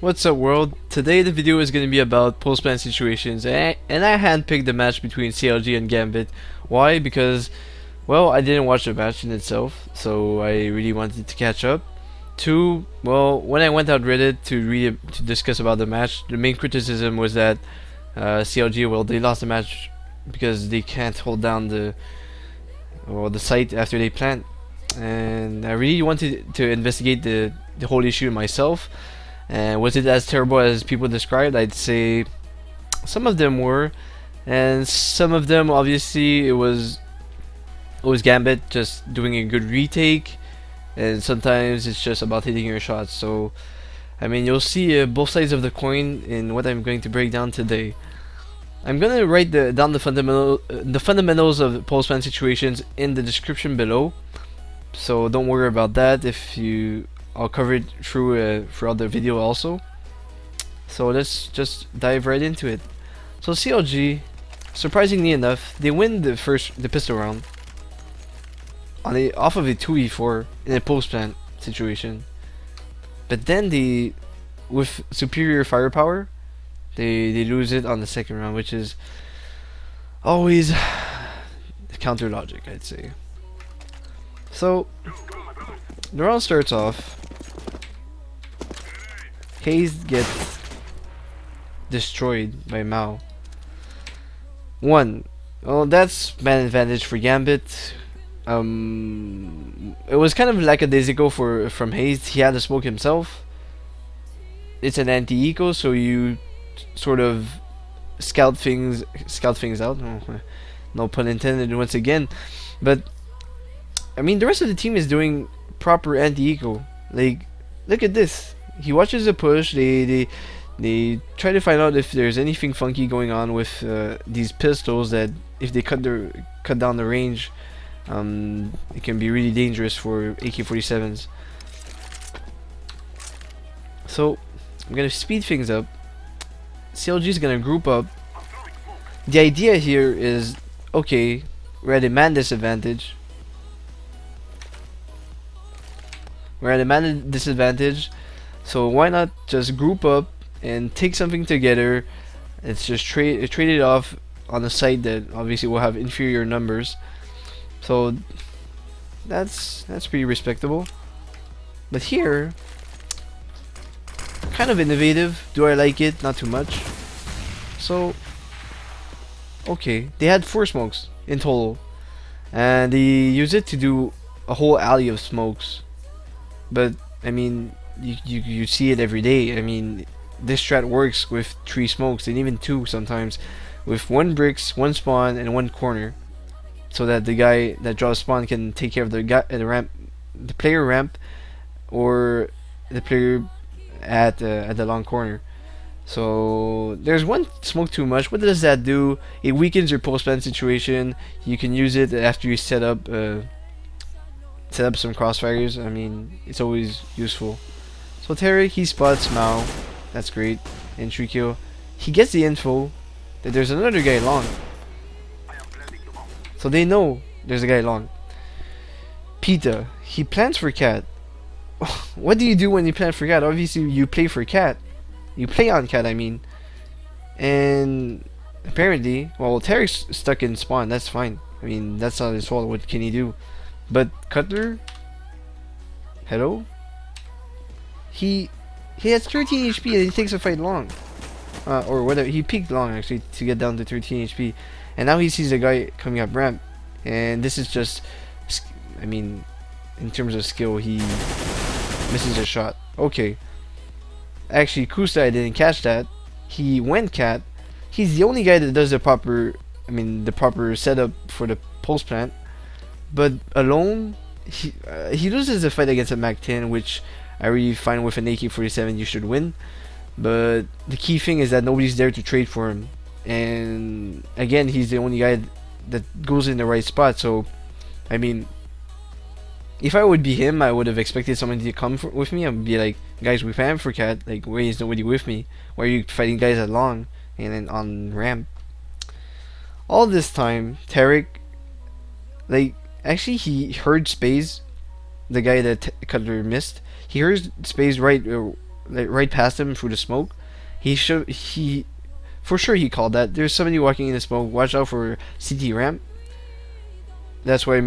What's up, world? Today the video is going to be about post-plant situations, and I handpicked the match between CLG and Gambit. Why? Because, well, I didn't watch the match in itself, so I really wanted to catch up. Two, well, when I went out Reddit to discuss about the match, the main criticism was that CLG, well, they lost the match because they can't hold down the site after they plant, and I really wanted to investigate the whole issue myself. And was it as terrible as people described? I'd say some of them were, and some of them obviously it was Gambit just doing a good retake, and sometimes it's just about hitting your shots. So I mean, you'll see both sides of the coin in what I'm going to break down today. I'm gonna write down the fundamentals of post-plant situations in the description below, so don't worry about that. If you I'll cover it throughout the video also. So let's just dive right into it. So CLG, surprisingly enough, they win the pistol round off of a 2v4 in a post plant situation. But then with superior firepower, they lose it on the second round, which is always counter logic, I'd say. So the round starts off. Hayes gets destroyed by Mao. One. Well, that's man advantage for Gambit. It was kind of like a lackadaisical from Hayes. He had to smoke himself. It's an anti-eco, so you sort of scout things out. No pun intended once again. But I mean, the rest of the team is doing proper anti-eco. Like, look at this. He watches the push. They try to find out if there's anything funky going on with these pistols, that if they cut down the range, it can be really dangerous for AK-47s. So I'm gonna speed things up. CLG is gonna group up. The idea here is, okay, we're at a man disadvantage. So why not just group up and take something together? It's just trade it off on a site that obviously will have inferior numbers. So that's pretty respectable. But here, kind of innovative. Do I like it? Not too much. So okay, they had 4 smokes in total, and they used it to do a whole alley of smokes. But I mean, you see it every day. I mean, this strat works with 3 smokes and even 2 sometimes, with 1 bricks, 1 spawn, and 1 corner, so that the guy that draws spawn can take care of the player ramp, or the player at the long corner. So there's 1 smoke too much. What does that do? It weakens your post plant situation. You can use it after you set up some crossfires. I mean, it's always useful. So Tarek, he spots Mao. That's great. Entry kill. He gets the info that there's another guy long. So they know there's a guy long. Pita, he plants for cat. What do you do when you plant for cat? Obviously you play for cat. You play on cat, I mean. And apparently, well, Tarek's stuck in spawn. That's fine. I mean, that's not his fault. What can he do? But Cutler, hello? He has 13 HP and he takes a fight long. Or whatever, he peaked long actually to get down to 13 HP. And now he sees a guy coming up ramp. And this is just, I mean, in terms of skill, he misses a shot. Okay. Actually, Kusa didn't catch that. He went cat. He's the only guy that does the proper setup for the post plant. But alone, he loses the fight against a Mac 10, which I really find with an AK-47 you should win. But the key thing is that nobody's there to trade for him, and again, he's the only guy that goes in the right spot. So I mean, if I would be him, I would have expected someone to come with me. I would be like, guys, we fan for cat. Like, why is nobody with me? Why are you fighting guys at long and then on ramp? All this time, Tarek, like, actually he heard Space, the guy that Cutler missed. He heard Space right like right past him through the smoke. He for sure he called that. There's somebody walking in the smoke. Watch out for CT ramp. That's why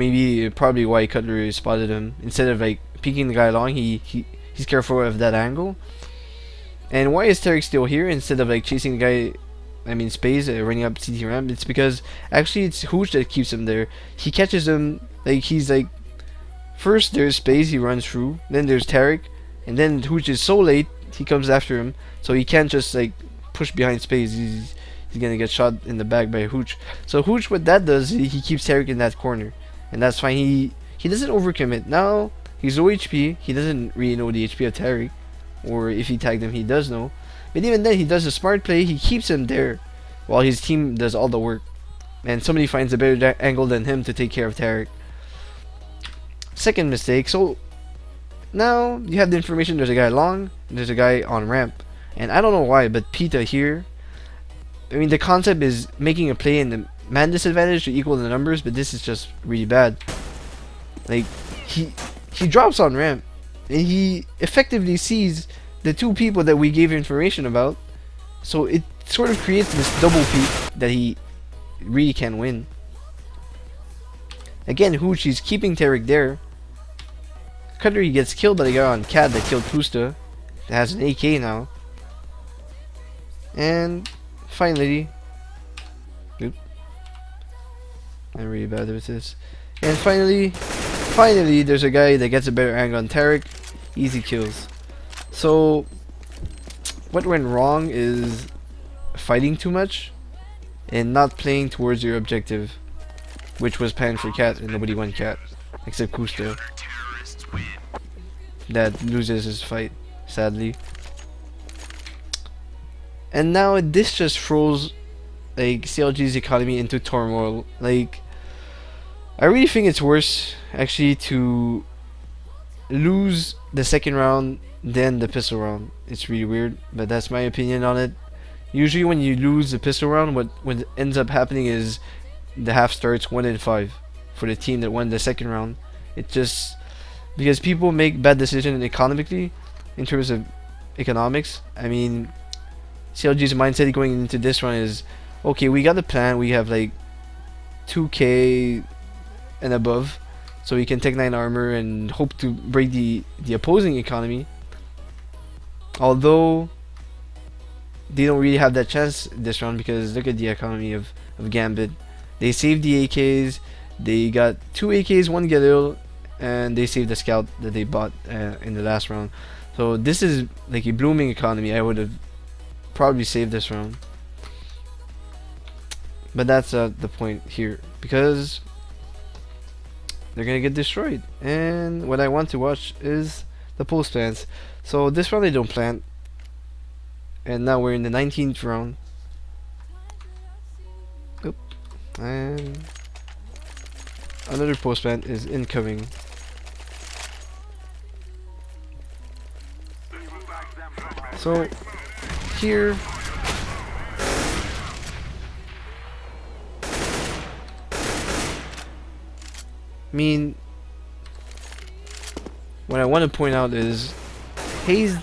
probably why Cutler spotted him instead of like peeking the guy along. He's careful of that angle. And why is Tarek still here instead of like chasing the guy? I mean, Space running up CT ramp. It's because actually it's Hooch that keeps him there. He catches him like he's like first there's Space he runs through, then there's Tarek, and then Hooch is so late he comes after him, so he can't just like push behind Space. He's gonna get shot in the back by Hooch. So Hooch, what that does, he keeps Tarek in that corner, and that's fine. He doesn't overcommit. Now he's low HP. He doesn't really know the HP of Tarek, or if he tagged him, he does know. But even then, he does a smart play. He keeps him there, while his team does all the work, and somebody finds a better angle than him to take care of Tarek. Second mistake. So now you have the information. There's a guy long. There's a guy on ramp, and I don't know why, but Pita here. I mean, the concept is making a play in the man disadvantage to equal the numbers, but this is just really bad. Like he drops on ramp, and he effectively sees the two people that we gave information about, so it sort of creates this double peak that he really can win. Again, Hooch, he's keeping Tarek there. Cutler, he gets killed by the guy on Cat that killed Pusta. That has an AK now. And finally, oop, I'm really bad with this. And finally, there's a guy that gets a better angle on Tarek. Easy kills. So, what went wrong is fighting too much and not playing towards your objective, which was pan for Cat, and nobody won Cat except Kusta. That loses his fight, sadly. And now this just throws like CLG's economy into turmoil. Like, I really think it's worse actually to lose the second round than the pistol round. It's really weird, but that's my opinion on it. Usually when you lose the pistol round, what ends up happening is the half starts 1-5 for the team that won the second round. It just because people make bad decisions economically in terms of economics. I mean, CLG's mindset going into this one is, okay, we got the plan, we have like 2k and above, so we can take 9 armor and hope to break the opposing economy. Although they don't really have that chance this round, because look at the economy of Gambit. They saved the AKs, they got 2 AKs, 1 Galil, and they saved the scout that they bought in the last round. So this is like a blooming economy. I would have probably saved this round, but that's the point here, because they're gonna get destroyed. And what I want to watch is the post plants. So this round they don't plant, and now we're in the 19th round. Oop. And another post plant is incoming. So here I mean, what I want to point out is Hayes.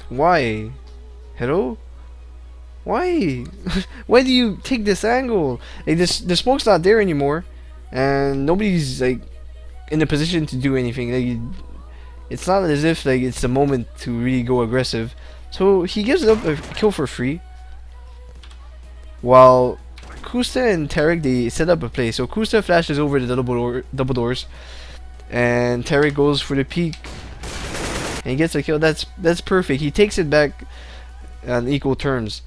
Why? Hello? Why? Why do you take this angle? Like the smoke's not there anymore, and nobody's like in a position to do anything. Like, it's not as if like it's the moment to really go aggressive. So he gives up a kill for free, while Kusta and Tarek, they set up a play. So Kusta flashes over the double doors, and Tarek goes for the peek, and he gets a kill. That's perfect. He takes it back on equal terms.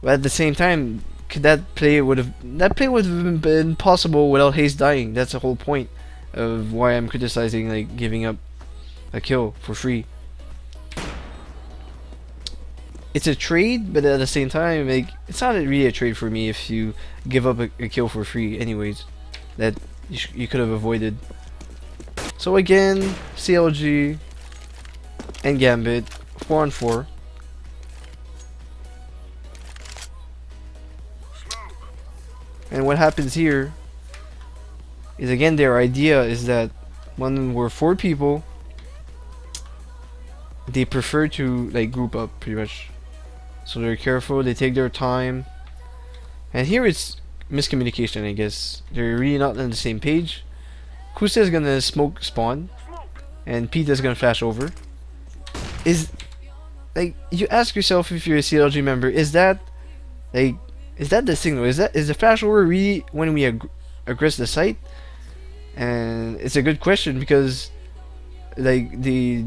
But at the same time, that play would have been possible without Hayes dying. That's the whole point of why I'm criticizing like giving up a kill for free. It's a trade, but at the same time, like, it's not really a trade for me if you give up a kill for free anyways, that you could have avoided. So again, CLG and Gambit 4-on-4. And what happens here is, again, their idea is that when we're 4 people, they prefer to like group up pretty much. So they're careful, they take their time. And here it's miscommunication, I guess. They're really not on the same page. Kusa is gonna smoke spawn, and Pete is gonna flash over. Is like you ask yourself if you're a CLG member, is that the signal? Is the flash over really when we aggress the site? And it's a good question because the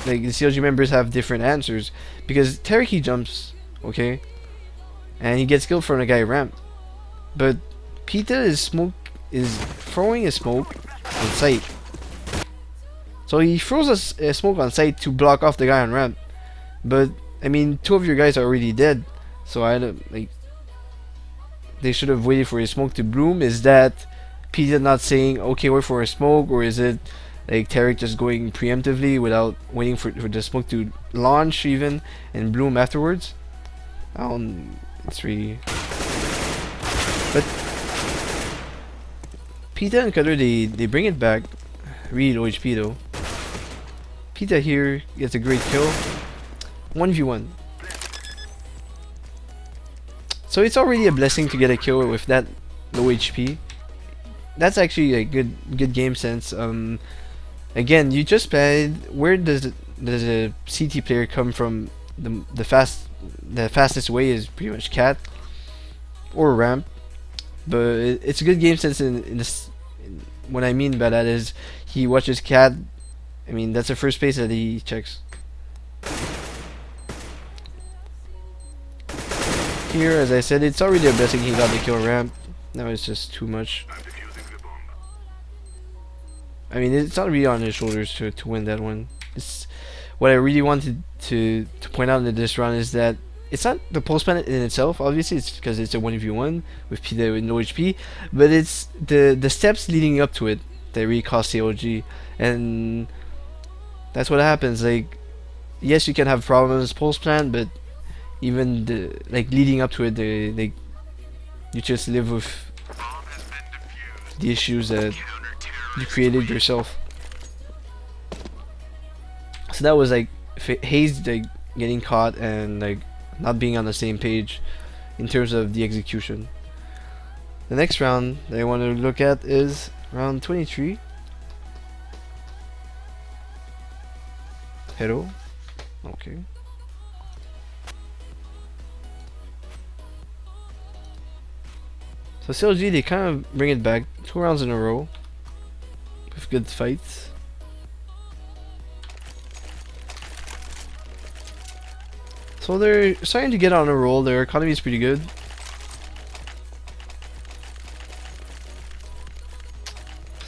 CLG members have different answers. Because Tereki jumps, okay, and he gets killed from a guy ramp, but Pita is throwing a smoke on site. So he throws a smoke on site to block off the guy on ramp. But I mean, two of your guys are already dead, so I don't like. They should have waited for his smoke to bloom. Is that Pita not saying okay, wait for a smoke, or is it like Tarek just going preemptively without waiting for the smoke to launch even and bloom afterwards? It's really. But Pita and Cutter they bring it back. Really low HP though. Pita here gets a great kill. 1v1. So it's already a blessing to get a kill with that low HP. That's actually a good game sense. Again, you just played. Where does a CT player come from? The fastest way is pretty much cat or ramp, but it's a good game sense in this. What I mean by that is he watches cat. I mean that's the first place that he checks. Here, as I said, it's already a blessing he got the kill ramp. Now it's just too much. I mean, it's not really on his shoulders to win that one. It's what I really wanted to point out in this round is that it's not the postplant in itself. Obviously, it's because it's a 1v1 with Pita with no HP, but it's the steps leading up to it that really cost CLG, and that's what happens. Like, yes, you can have problems postplant, but even the leading up to it, you just live with the issues that you created yourself. So that was like Hayes getting caught and not being on the same page in terms of the execution. The next round that I want to look at is round 23. Hello. Okay. So CLG, they kind of bring it back 2 rounds in a row with good fights. So they're starting to get on a roll. Their economy is pretty good.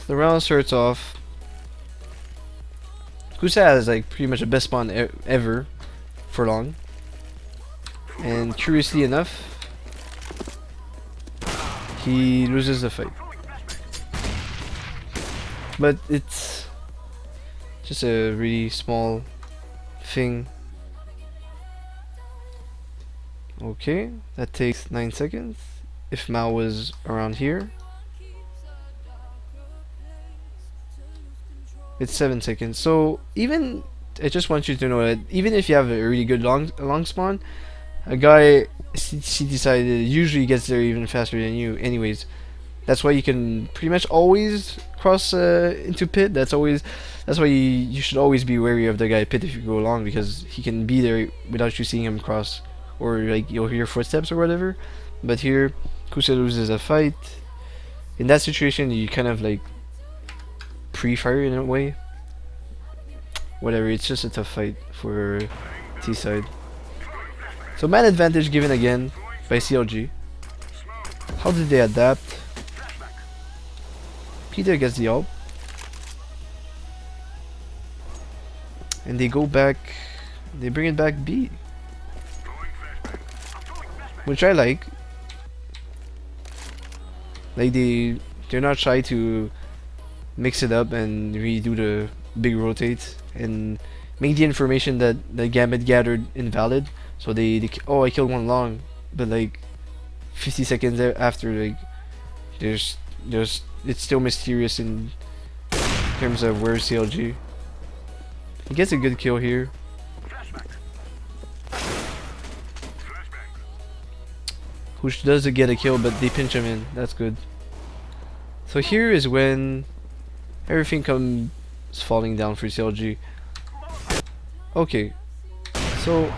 The round starts off. Kusa has pretty much the best spawn ever for long. And curiously enough, he loses the fight. But it's just a really small thing. Okay, that takes 9 seconds. If Mao was around here, it's 7 seconds. So even, I just want you to know that even if you have a really good long spawn, a guy CT side usually gets there even faster than you. Anyways, that's why you can pretty much always cross into pit. That's why you should always be wary of the guy pit if you go long, because he can be there without you seeing him cross, or you'll hear footsteps or whatever. But here, Kusa loses a fight. In that situation, you kind of pre-fire in a way. Whatever, it's just a tough fight for T side. So man advantage given again by CLG. How did they adapt? Peter gets the ult, and they go back. They bring it back B, which I like. They're not shy to mix it up and redo the big rotate and make the information that the Gambit gathered invalid. So oh, I killed one long, but 50 seconds after, there's it's still mysterious in terms of where's CLG. He gets a good kill here. Whoosh does get a kill, but they pinch him in. That's good. So here is when everything comes falling down for CLG. Okay, so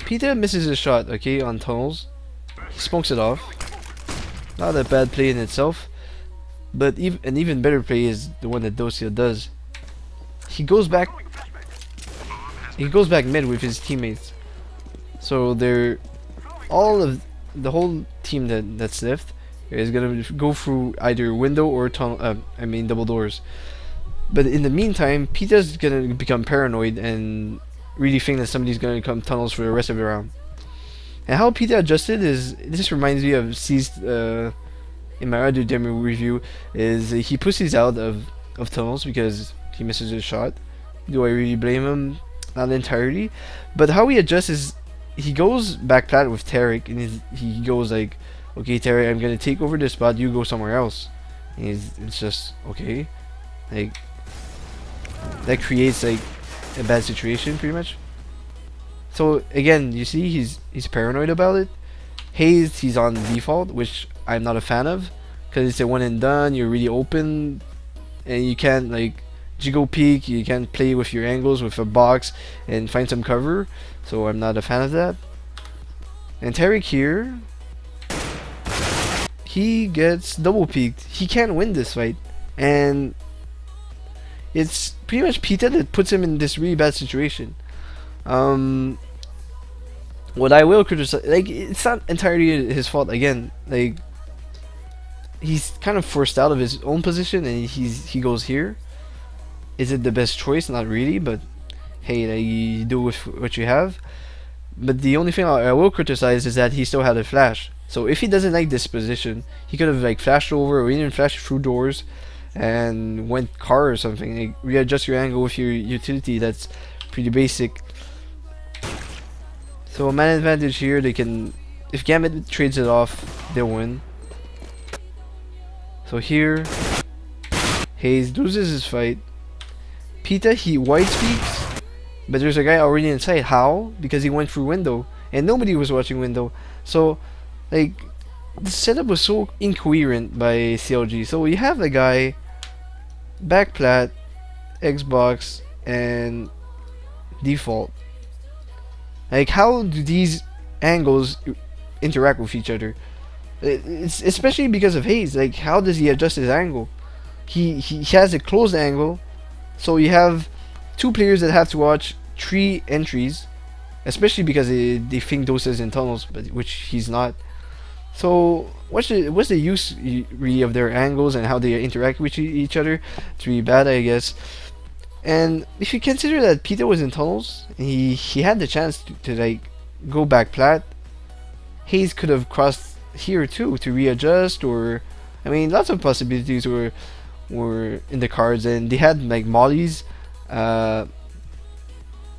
Peter misses his shot, okay, on tunnels. He smokes it off. Not a bad play in itself, but an even better play is the one that Dosia does. He goes back mid with his teammates. So they're all of the whole team that's left is gonna go through either window or tunnel. I mean double doors. But in the meantime, Peter's gonna become paranoid and really think that somebody's gonna come tunnels for the rest of the round. And how Peter adjusted is, this reminds me of C's in my other demo review, is he pushes out of tunnels because he misses his shot. Do I really blame him? Not entirely. But how he adjusts is he goes back plat with Tarek and he goes like, okay Tarek, I'm gonna take over this spot, you go somewhere else. And it's just okay. Like that creates like a bad situation pretty much. So again, you see he's paranoid about it. Haze, he's on default, which I'm not a fan of, because it's a one and done. You're really open, and you can't like jiggle peek. You can't play with your angles with a box and find some cover. So I'm not a fan of that. And Tarek here, he gets double peeked. He can't win this fight, and it's pretty much Pita that puts him in this really bad situation. What I will criticize, like, it's not entirely his fault. Again, like, he's kind of forced out of his own position, and he goes here. Is it the best choice? Not really, but hey, like, you do with what you have. But the only thing I will criticize is that he still had a flash. So if he doesn't like this position, he could have like flashed over or even flashed through doors and went car or something. Like, readjust your angle with your utility. That's pretty basic. So man advantage here. They can, if Gambit trades it off, they'll win. So here, Hayes loses his fight. Pita, he white speaks, but there's a guy already inside. How? Because he went through window, and nobody was watching window. So, like, the setup was so incoherent by CLG. So you have a guy, back plat, Xbox, and default. Like, how do these angles interact with each other? It's especially because of Hayes. Like, how does he adjust his angle? He has a closed angle, so you have two players that have to watch 3 entries, especially because they think those is in tunnels, but which he's not. So what's the use really of their angles and how they interact with each other? It's really bad, I guess. And if you consider that Peter was in tunnels, and he had the chance to like go back plat, Hayes could have crossed here too to readjust, or I mean, lots of possibilities were in the cards, and they had like mollies.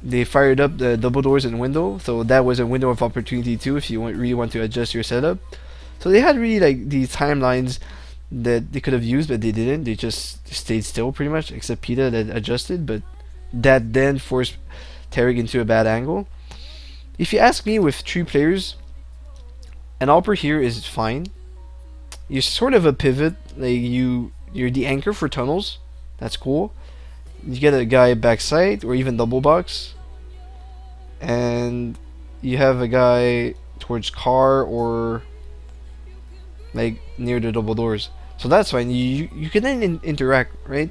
They fired up the double doors and window, so that was a window of opportunity too if you really want to adjust your setup. So they had really like these timelines that they could have used, but they didn't. They just stayed still pretty much, except Pita that adjusted, but that then forced Tarek into a bad angle. If you ask me, with 3 players, an Alper here is fine. You're sort of a pivot, like you're the anchor for tunnels. That's cool. You get a guy backside or even double box, and you have a guy towards car or like near the double doors. So that's fine. You can then interact, right?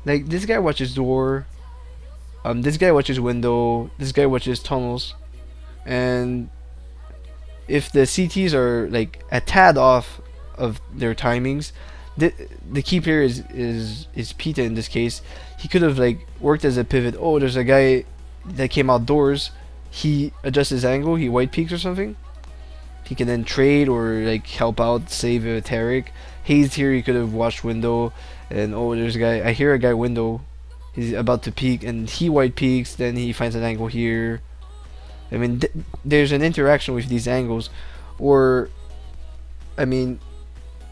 Like, this guy watches door, this guy watches window, this guy watches tunnels, and if the CTs are like a tad off of their timings, the key player is Pita in this case. He could have like worked as a pivot. Oh, there's a guy that came outdoors. He adjusts his angle. He white peaks or something. He can then trade or like help out, save Tarek. Hayes here, he could have watched window, and oh, there's a guy. I hear a guy window. He's about to peek, and he white peaks. Then he finds an angle here. I mean, there's an interaction with these angles, or I mean,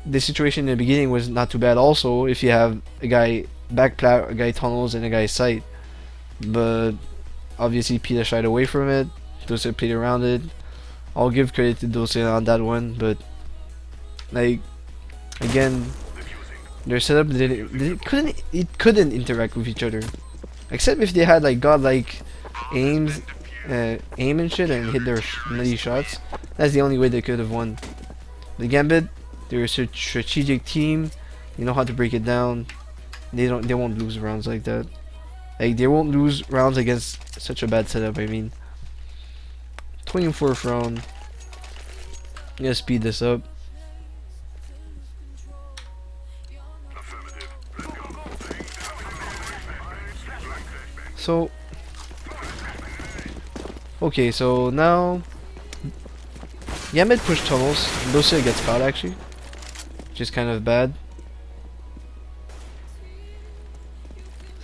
the situation in the beginning was not too bad. Also, if you have a guy back plat, a guy tunnels, and a guy sight, but obviously Peter shied away from it. Dose played around it. I'll give credit to Dose on that one, but like again, their setup couldn't interact with each other, except if they had like godlike aims, aim and shit, and hit their nutty shots. That's the only way they could have won. The Gambit, they're a strategic team. They know how to break it down. They won't lose rounds like that. Like they won't lose rounds against such a bad setup. I mean, 24th round. I'm gonna speed this up. So, okay, so now Gambit push tunnels. Lucia gets caught actually, which is kind of bad.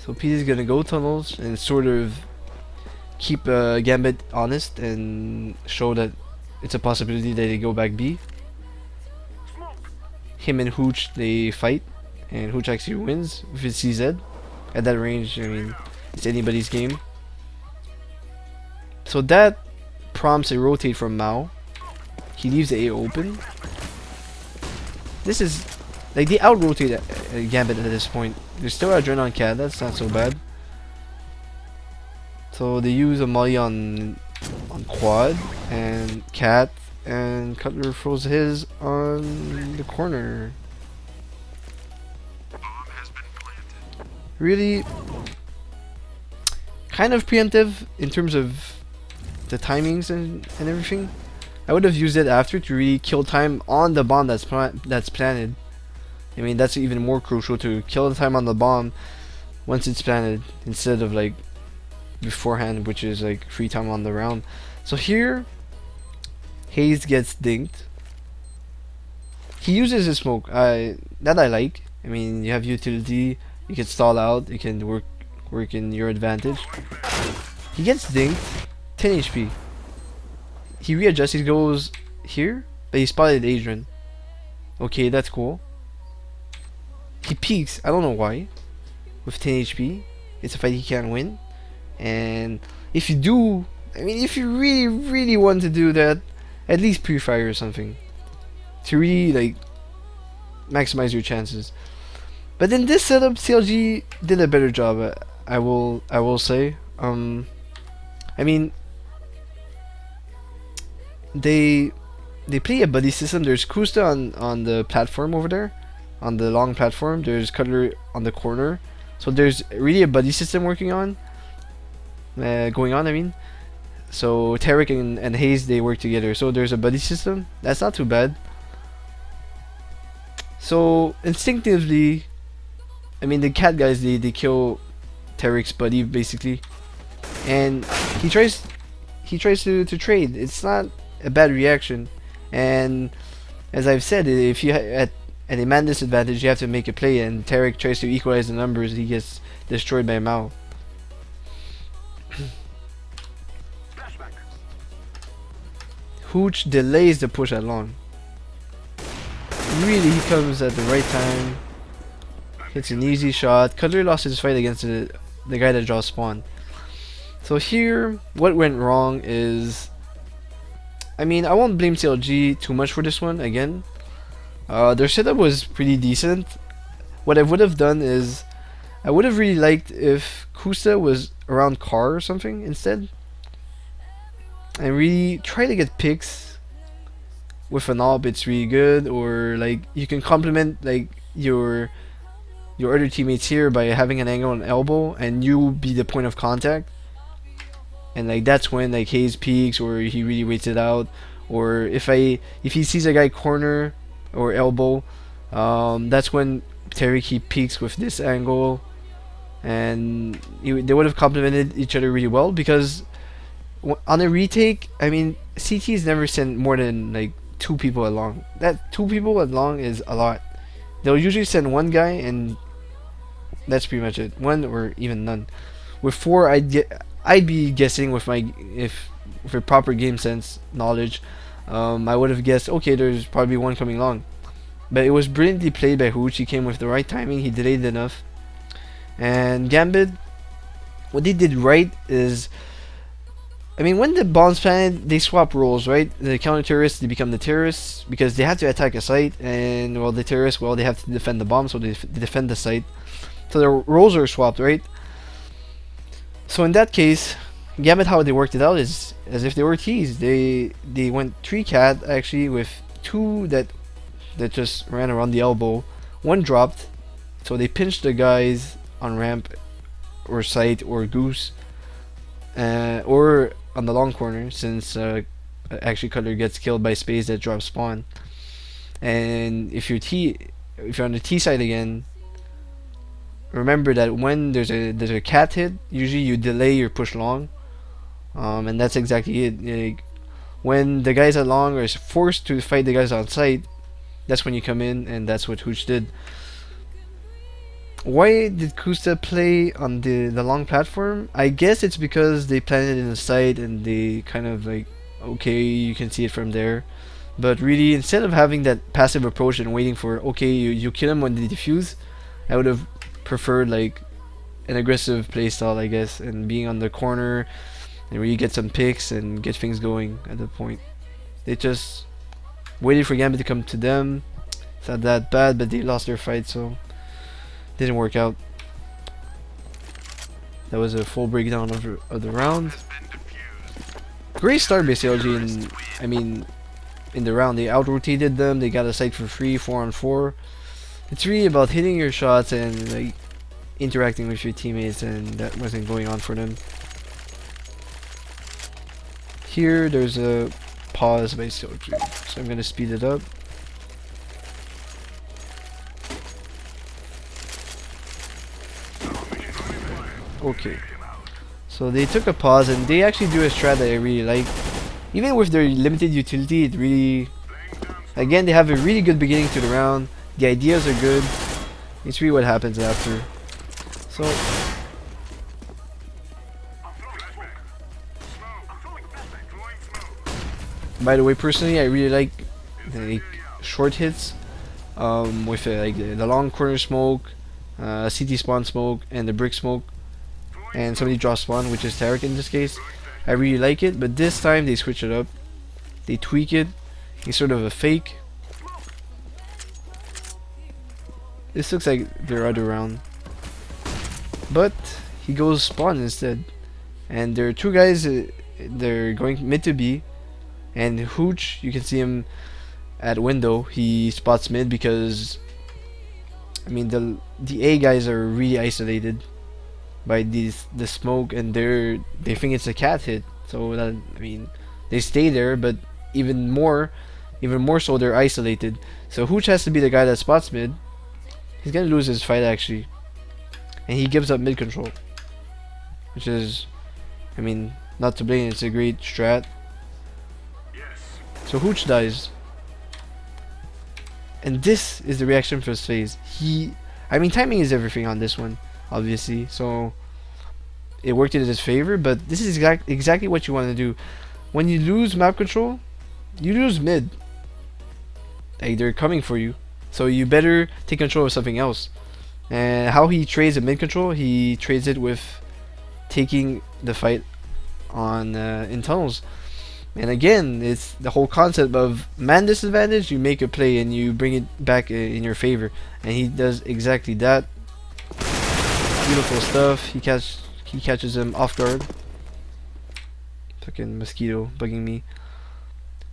So Pete is gonna go tunnels and sort of keep Gambit honest and show that it's a possibility that they go back B. Him and Hooch, they fight, and Hooch actually wins with his CZ. At that range, I mean, it's anybody's game. So that prompts a rotate from Mao. He leaves the A open. This is like they out-rotate Gambit at this point. There's still Adrenaline Cat, that's not so bad. So they use a molly on Quad and Cat, and Cutler throws his on the corner. Really kind of preemptive in terms of the timings and everything. I would have used it after to really kill time on the bomb that's planted. I mean, that's even more crucial, to kill the time on the bomb once it's planted instead of like beforehand, which is like free time on the round. So here Hayes gets dinked. He uses his smoke, that I like. I mean, you have utility, you can stall out, you can work in your advantage. He gets dinked, 10 HP. He readjusts, he goes here, but he spotted Adrian. Okay, that's cool. He peeks, I don't know why, with 10 HP. It's a fight he can't win. And if you do, I mean, if you really want to do that, at least pre-fire or something to really like maximize your chances. But in this setup, CLG did a better job. I will say. I mean, they play a buddy system. There's Kusta on the platform over there, on the long platform. There's Cutler on the corner. So there's really a buddy system going on. I mean, so Tarek and Hayes, they work together. So there's a buddy system. That's not too bad. So instinctively, I mean, the cat guys, they kill Tarek's buddy basically, and he tries to trade. It's not a bad reaction, and as I've said, if you at a man disadvantage, you have to make a play, and Tarek tries to equalize the numbers. He gets destroyed by Mao. Hooch delays the push at long. Really, he comes at the right time. Hits an easy shot. Cutler lost his fight against the guy that draws spawn. So here, what went wrong is, I mean, I won't blame CLG too much for this one again. Their setup was pretty decent. What I would have done is, I would have really liked if Kusa was around Car or something instead, and really try to get picks with an AWP. It's really good, or like you can complement like your other teammates here by having an angle on elbow, and you be the point of contact. And like that's when like Hayes peeks, or he really waits it out, or if he sees a guy corner or elbow, that's when Tarek, he peeks with this angle, and they would have complemented each other really well. Because on a retake, I mean, CT's never sent more than like 2 people along. That 2 people along is a lot. They'll usually send 1 guy, and that's pretty much it. 1 or even none. With 4, I'd be guessing with a proper game sense knowledge. I would have guessed, okay, there's probably 1 coming along. But it was brilliantly played by Hooch. He came with the right timing. He delayed enough. And Gambit, what they did right is, I mean, when the bombs planted, they swap roles, right? The counter-terrorists, they become the terrorists because they have to attack a site, and well, the terrorists, well, they have to defend the bomb, so they defend the site. So their roles are swapped, right? So in that case, Gambit, how they worked it out is as if they were T's. They went 3 cat actually with 2 that just ran around the elbow. 1 dropped, so they pinched the guys on ramp or site or goose, or on the long corner since actually Cutler gets killed by space that drops spawn. And if you're on the T side again, remember that when there's a cat hit, usually you delay your push long, and that's exactly it. Like, when the guys at long are forced to fight the guys on site, that's when you come in, and that's what Hooch did. Why did Kusta play on the long platform? I guess it's because they planted in the site and they kind of like, okay, you can see it from there. But really, instead of having that passive approach and waiting for, okay, you kill him when they defuse, I would have preferred like an aggressive playstyle, I guess, and being on the corner and really get some picks and get things going at the point. They just waited for Gambit to come to them. It's not that bad, but they lost their fight, so didn't work out. That was a full breakdown of the round. Great start by CLG, in the round. They out-rotated them, they got a site for free, 4-on-4. It's really about hitting your shots and like interacting with your teammates, and that wasn't going on for them. Here, there's a pause by CLG, so I'm gonna speed it up. Okay, so they took a pause and they actually do a strat that I really like. Even with their limited utility, it really, again, they have a really good beginning to the round. The ideas are good. It's really what happens after. So by the way, personally, I really like short hits with like the long corner smoke, CT spawn smoke, and the brick smoke, and somebody draws spawn, which is Tarek in this case. I really like it, but this time they switch it up. They tweak it. He's sort of a fake. This looks like their other round, but he goes spawn instead. And there are 2 guys. They're going mid to B, and Hooch, you can see him at window. He spots mid because the A guys are really isolated by the smoke, and they think it's a cat hit, so that they stay there, but even more so they're isolated. So Hooch has to be the guy that spots mid. He's gonna lose his fight actually, and he gives up mid control, which is, not to blame. It's a great strat. So Hooch dies, and this is the reaction for his phase. Timing is everything on this one, obviously, so it worked in his favor, but this is exactly what you want to do. When you lose map control, you lose mid. Like, they're coming for you, so you better take control of something else. And how he trades a mid control, he trades it with taking the fight on in tunnels. And again, it's the whole concept of man disadvantage. You make a play and you bring it back in your favor, and he does exactly that. Beautiful stuff. He catches him off guard. Fucking mosquito bugging me.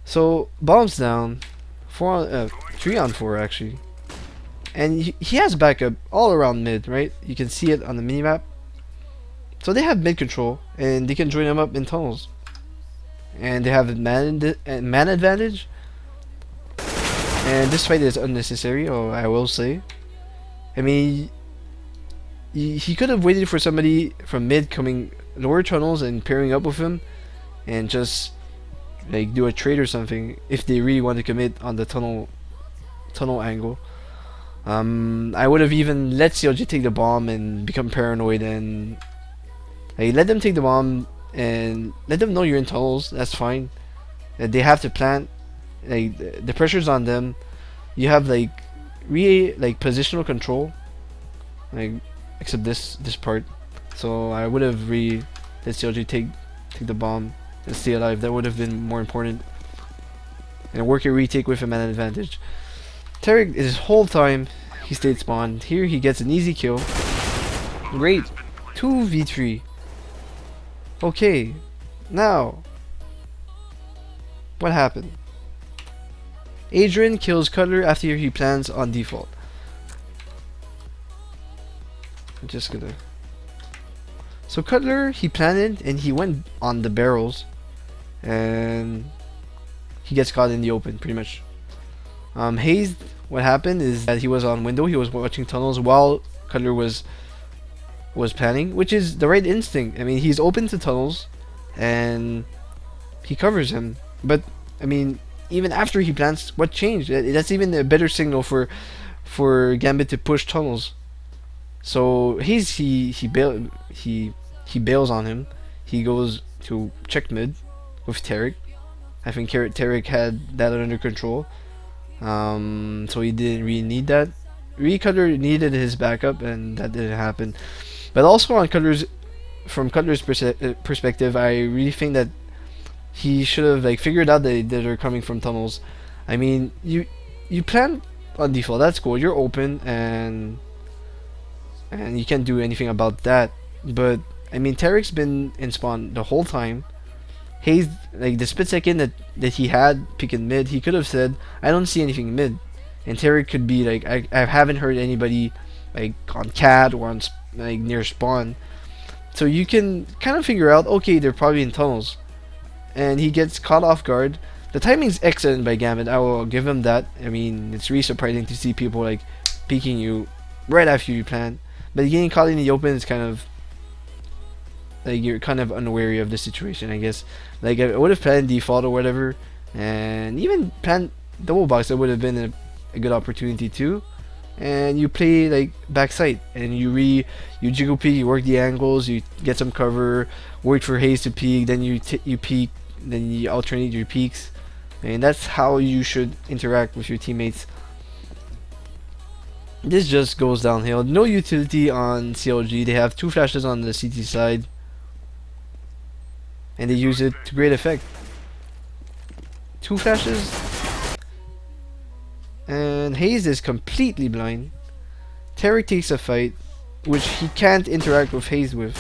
So bombs down, 3-on-4 actually, and he has backup all around mid, right? You can see it on the minimap. So they have mid control, and they can join them up in tunnels, and they have a man advantage. And this fight is unnecessary, I will say. He could have waited for somebody from mid coming lower tunnels and pairing up with him, and just like do a trade or something if they really want to commit on the tunnel angle. I would have even let CLG take the bomb and become paranoid, and let them take the bomb and let them know you're in tunnels. That's fine. They have to plant. The pressure's on them. You have really positional control, except this part. So I would have really let CLG take the bomb and stay alive. That would have been more important. And a worker retake with him at an advantage. Tarek, his whole time, he stayed spawned. Here he gets an easy kill. Great. 2v3. Okay. Now, what happened? Adrian kills Cutler after he plants on default. I'm just gonna... So Cutler, he planted and he went on the barrels. And he gets caught in the open, pretty much. Hayes, what happened is that he was on window, he was watching tunnels while Cutler was planning, which is the right instinct. I mean, he's open to tunnels, and he covers him. But I mean, even after he plants, what changed? That's even a better signal for Gambit to push tunnels. So he bails on him. He goes to check mid with Tarek. I think Tarek had that under control. So he didn't really need that. Cutler needed his backup, and that didn't happen. But also on from Cutler's perspective, I really think that he should have like figured out that they're coming from tunnels. I mean, you plan on default, that's cool. You're open, and you can't do anything about that. But I mean, Tarek's been in spawn the whole time. Hayes, like the split second that he had picking mid, he could have said, I don't see anything mid. And Tarek could be like, I haven't heard anybody like on cat or on like near spawn. So you can kind of figure out, okay, they're probably in tunnels. And he gets caught off guard. The timing's excellent by Gambit, I will give him that. I mean, it's really surprising to see people like peeking you right after you plant. But getting caught in the open is kind of like you're kind of unwary of the situation, I guess. Like I would have planned default or whatever, and even planned double box, that would have been a good opportunity too. And you play like backside, and you jiggle peek, you work the angles, you get some cover, wait for Hayes to peek, then you peek, then you alternate your peaks, and that's how you should interact with your teammates. This just goes downhill. No utility on CLG. They have 2 flashes on the CT side, and they use it to great effect. 2 flashes, and Hayes is completely blind. Tarek takes a fight, which he can't interact with Hayes with.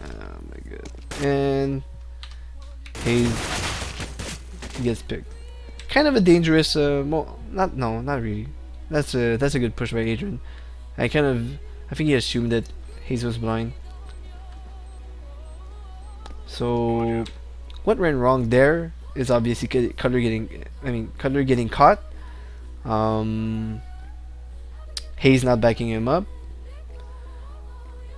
Oh my god. And Hayes gets picked. Kind of a dangerous, not really. That's a good push by Adrian. I think he assumed that Hayes was blind. So what went wrong there is obviously Cutler getting caught. Hayes not backing him up.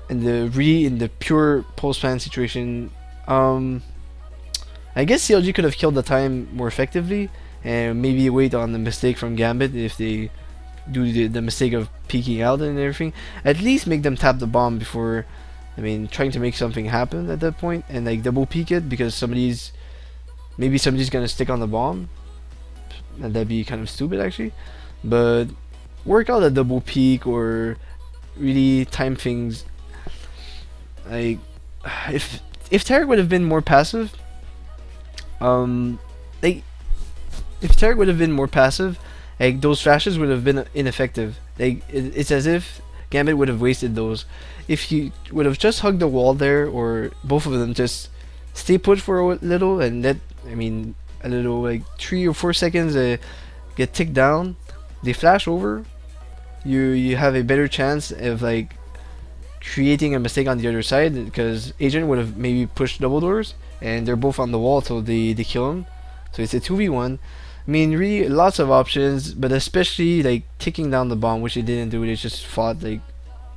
And in the pure post-plant situation, I guess CLG could have killed the time more effectively, and maybe wait on the mistake from Gambit if they do the mistake of peeking out and everything. At least make them tap the bomb before, trying to make something happen at that point, and like double peek it, because maybe somebody's gonna stick on the bomb, and that'd be kind of stupid actually. But work out a double peek, or really time things. Like if Tarek would have been more passive, like those flashes would have been ineffective. Like it's as if Gambit would have wasted those. If he would have just hugged the wall there, or both of them just stay put for a little and let, a little like 3 or 4 seconds get ticked down, they flash over, you have a better chance of like creating a mistake on the other side, because Agent would have maybe pushed double doors and they're both on the wall, so they kill him. So it's a 2v1. Really lots of options, but especially like ticking down the bomb, which they didn't do. They just fought like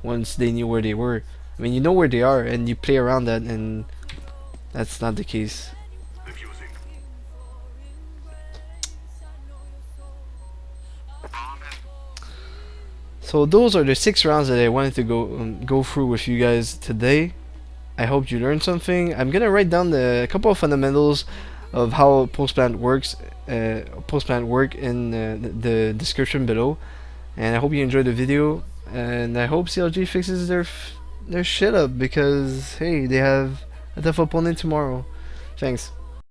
once they knew where they were. You know where they are, and you play around that, and that's not the case. So those are the 6 rounds that I wanted to go through with you guys today. I hope you learned something. I'm gonna write down a couple of fundamentals of how Postplant works, in the description below. And I hope you enjoyed the video, and I hope CLG fixes their shit up, because hey, they have A tough opponent tomorrow. Thanks.